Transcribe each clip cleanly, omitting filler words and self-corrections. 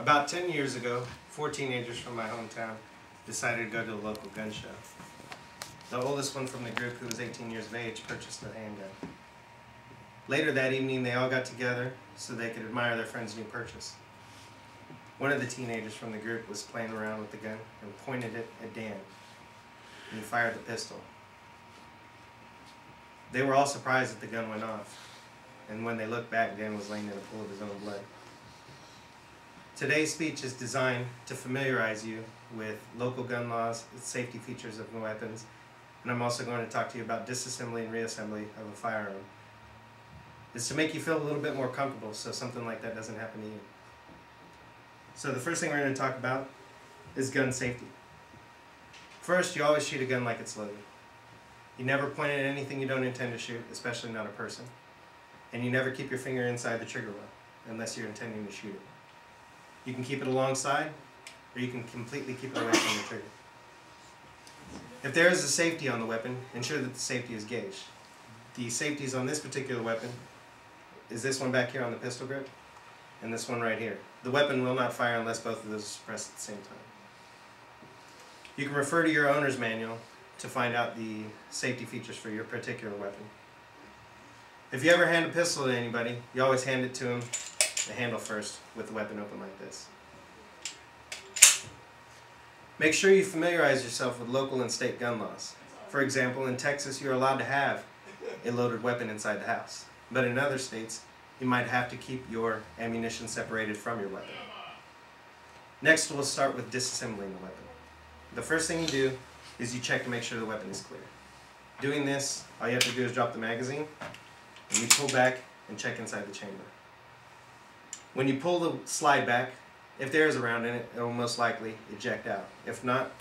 About 10 years ago, 4 teenagers from my hometown decided to go to a local gun show. The oldest one from the group, who was 18 years of age, purchased a handgun. Later that evening, they all got together so they could admire their friend's new purchase. One of the teenagers from the group was playing around with the gun and pointed it at Dan, and he fired the pistol. They were all surprised that the gun went off, and when they looked back, Dan was laying in a pool of his own blood. Today's speech is designed to familiarize you with local gun laws, safety features of weapons, and I'm also going to talk to you about disassembly and reassembly of a firearm. It's to make you feel a little bit more comfortable so something like that doesn't happen to you. So the first thing we're going to talk about is gun safety. First, you always shoot a gun like it's loaded. You never point it at anything you don't intend to shoot, especially not a person. And you never keep your finger inside the trigger well, unless you're intending to shoot it. You can keep it alongside, or you can completely keep it away from the trigger. If there is a safety on the weapon, ensure that the safety is gauged. The safeties on this particular weapon is this one back here on the pistol grip, and this one right here. The weapon will not fire unless both of those are suppressed at the same time. You can refer to your owner's manual to find out the safety features for your particular weapon. If you ever hand a pistol to anybody, you always hand it to them the handle first with the weapon open like this. Make sure you familiarize yourself with local and state gun laws. For example, in Texas you're allowed to have a loaded weapon inside the house, but in other states you might have to keep your ammunition separated from your weapon. Next, we'll start with disassembling the weapon. The first thing you do is you check to make sure the weapon is clear. Doing this, all you have to do is drop the magazine, and you pull back and check inside the chamber. When you pull the slide back, if there is a round in it, it will most likely eject out. If not,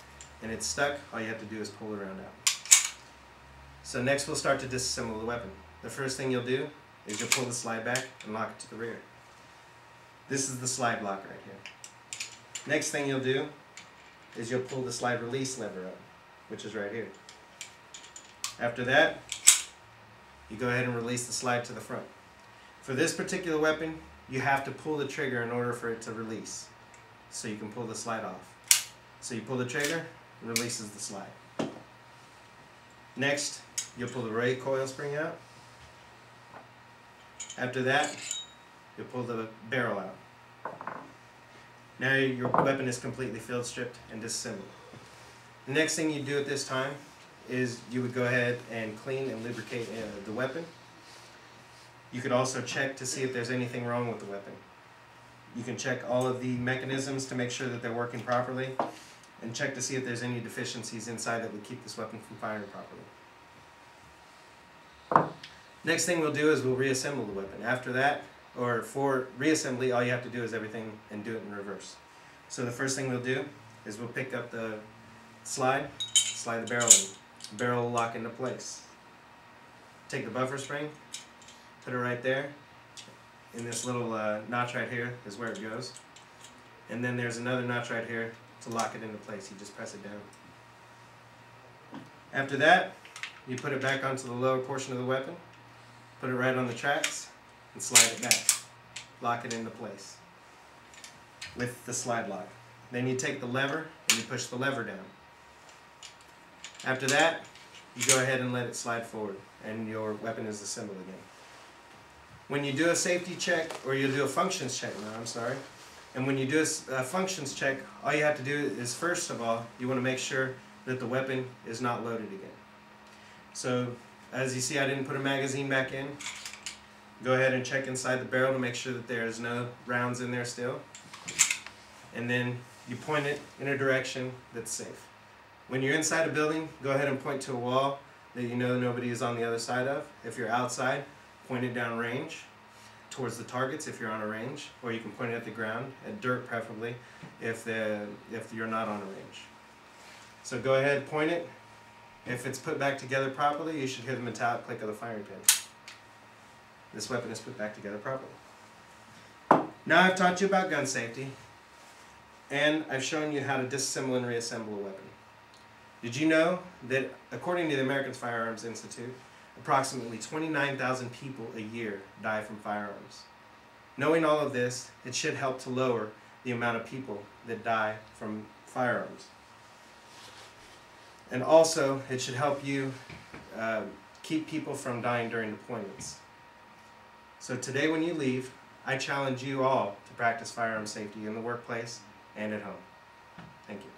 and it's stuck, all you have to do is pull the round out. So next we'll start to disassemble the weapon. The first thing you'll do is you'll pull the slide back and lock it to the rear. This is the slide lock right here. Next thing you'll do is you'll pull the slide release lever up, which is right here. After that, you go ahead and release the slide to the front. For this particular weapon, you have to pull the trigger in order for it to release, so you can pull the slide off. So you pull the trigger, it releases the slide. Next, you'll pull the recoil spring out. After that, you'll pull the barrel out. Now your weapon is completely field stripped and disassembled. The next thing you do at this time is you would go ahead and clean and lubricate the weapon. You could also check to see if there's anything wrong with the weapon. You can check all of the mechanisms to make sure that they're working properly, and check to see if there's any deficiencies inside that would keep this weapon from firing properly. Next thing we'll do is we'll reassemble the weapon. After that, or for reassembly, all you have to do is everything and do it in reverse. So the first thing we'll do is we'll pick up the slide the barrel in. The barrel will lock into place. Take the buffer spring, put it right there. In this little notch right here is where it goes. And then there's another notch right here to lock it into place. You just press it down. After that, you put it back onto the lower portion of the weapon, put it right on the tracks, and slide it back. Lock it into place with the slide lock. Then you take the lever and you push the lever down. After that, you go ahead and let it slide forward, and your weapon is assembled again. When you do a safety check, or you do a functions check now, I'm sorry, and when you do a functions check, all you have to do is, first of all, you want to make sure that the weapon is not loaded again. So, as you see, I didn't put a magazine back in. Go ahead and check inside the barrel to make sure that there's no rounds in there still. And then you point it in a direction that's safe. When you're inside a building, go ahead and point to a wall that you know nobody is on the other side of. If you're outside, point it down range towards the targets if you're on a range, or you can point it at the ground, at dirt preferably, if you're not on a range. So go ahead, point it. If it's put back together properly, you should hear the metallic click of the firing pin. This weapon is put back together properly. Now I've taught you about gun safety, and I've shown you how to disassemble and reassemble a weapon. Did you know that according to the American Firearms Institute, approximately 29,000 people a year die from firearms? Knowing all of this, it should help to lower the amount of people that die from firearms. And also, it should help you keep people from dying during deployments. So today when you leave, I challenge you all to practice firearm safety in the workplace and at home. Thank you.